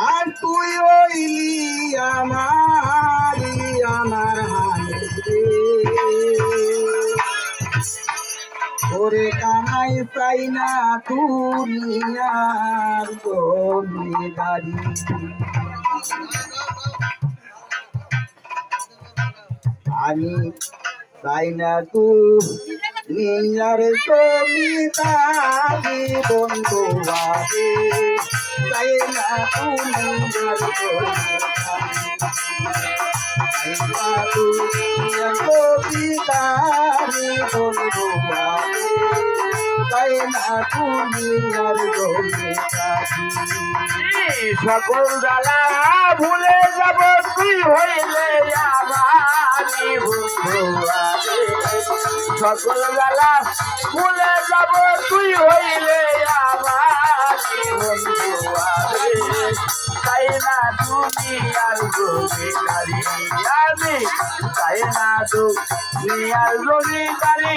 আর তুই হইলি আমার হানি রে ওরে কানাই চাই না দুনিয়ার জমিদারি আমি চাই না দুনিয়ার জমিদারি বন্ধু আরে চাই না দুনিয়ার জমিদারি বন্ধু আরে চাই না দুনিয়ার জমিদারি সকল জ্বালা ভুলে যাব তুই হইলে আমারি বন্ধু আরে সকল জ্বালা ভুলে যাব তুই হইলে আমারি বন্ধু আরে চাই না দুনিয়ার জমিদারি আমি চাই না দুনিয়ার জমিদারি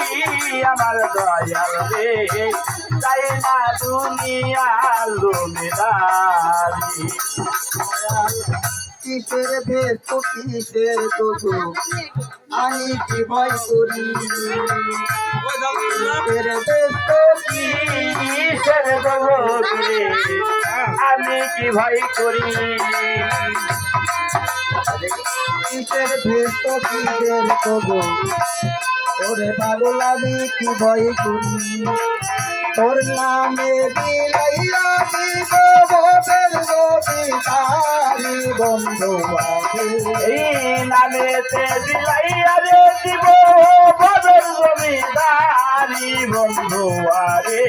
আমার দয়াল রে চাই না দুনিয়ার জমিদারি কিসের ভেদ তো কিসের দোষ আমি কি ভয় করি কিসের ভেদ তো কিসের দোষে আমি কি ভয় করি কিসের ভেদ তো কিসের দোষ ওরে পাগল আমি কি ভয় করি তোর নামে বিলাইয়া দিব ভবের জমিদারি বন্ধু আরে এই নামেতে দিলাইয়া রে দিব বদল জমিদারি বন্ধু আরে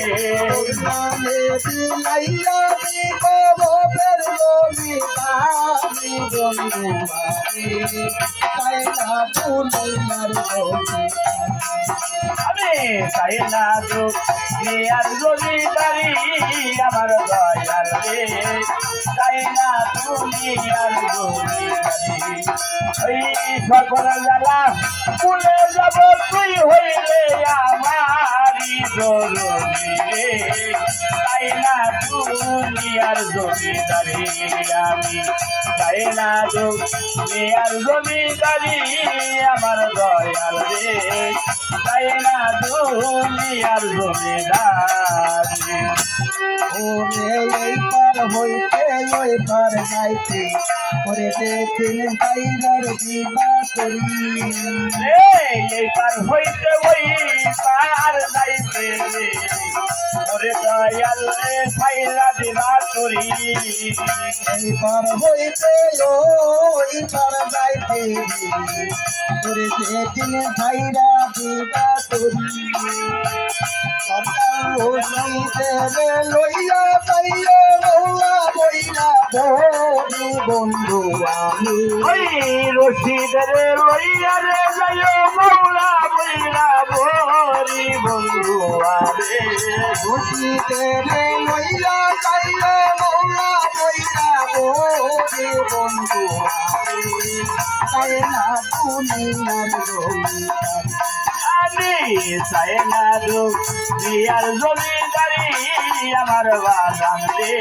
নামে বিলাইয়া দিব ভবের জমিদারি বন্ধু আরে তাই না দুনিয়ার আমি চাই না দুনিয়ার জমিদারি আমার দয়াল রে চাই না দুনিয়ার জমিদারি ওই সকল জ্বালা ভুলে যাব তুই হইলে আমারি জরুরি রে চাই না দুনিয়ার জমিদারি আমি চাই না দুনিয়ার জমিদারি আমার দয়াল রে চাই না দুনিয়ার জমিদারি ওরে এই পার হইতে ওই পার যাইতে ওরে দেখিন ভাইরার দিবা করি এই পার হইতে ওই পার যাইতে ওরে দয়াল রে ছাইরা দিবা করি এই পার হইতে ওই পার যাইতে ওরে দেখিন ভাইরা দিবা করি ও সইতে লইয়া যাইও মৌলা বইলা বন্ধু বন্ধু আমি ওই রশিদের লইয়া রে যাইও মৌলা বইলা ভরি বন্ধু আরে সইতে লইয়া যাইও মৌলা বইলা বন্ধু বন্ধু আমি তাই না দুনিয়ার জমিদারি আমি চাই না দুনিয়ার জমিদারি আমার বাগান রে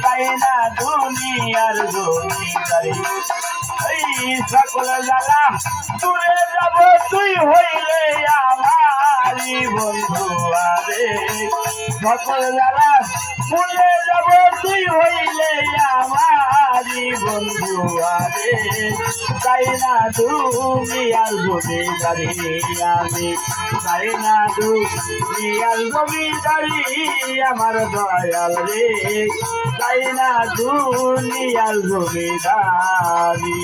চাই না দুনিয়ার জমিদারি এই সকল জ্বালা দূরে যাব তুই হইলে আমারি বন্ধু আরে সকল জ্বালা ভুলে যাব তুই হইলে আমারি বন্ধু আরে চাই না দুনিয়ার জমিদারি আমি চাই না দুনিয়ার জমিদারি আমার দয়াল রে চাই না দুনিয়ার জমিদারি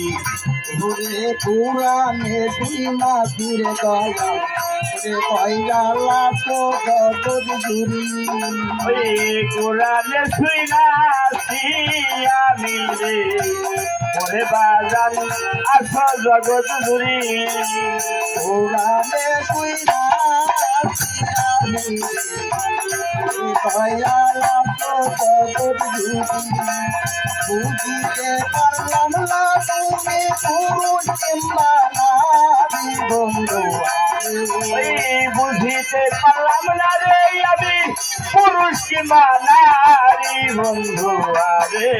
ঘুরে পুরানে তুই না ফিরে গলা রে পয়লা তো গদর জুরি ওই কোরআনে শুই না আমি রে ওরে বাজান আস জগৎ জুড়ি পুরানে তুই না পয়লা তো গদর জুরি বুঝিতে পারলাম না তুমি পুরুষ কিংবা নারী বন্ধু ওই বুঝিতে পারলাম না রে আমি পুরুষ কিংবা নারী বন্ধু আরে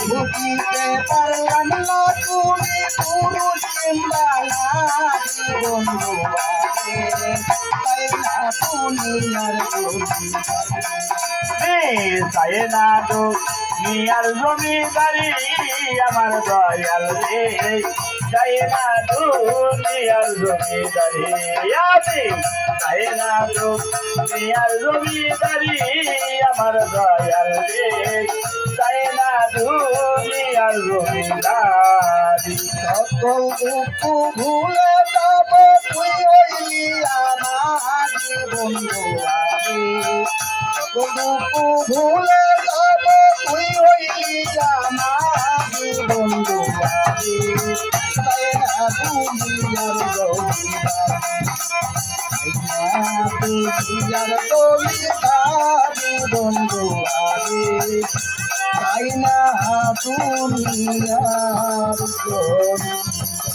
বুঝিতে পারলাম না তুমি পুরুষ কিংবা নারী বন্ধু আছে তাই না দুনিয়ার চাই না তো মিয়ার জমিদারি আমার দয়াল রে চাই না তো মিয়ার জমিদারি আমি চাই না তো মিয়ার জমিদারি আমার দয়াল রে চাই না তো মিয়ার জমিদারি সকল দুঃখ ভুলে যাব তুই হইলি আমার বন্ধু আমি সকল দুঃখ ভুলে যাব তুই হইলি আমার বন্ধু আমি তাই না দুনিয়ার জমিদারি বন্ধু আমি তাই না দুনিয়ার জমিদারি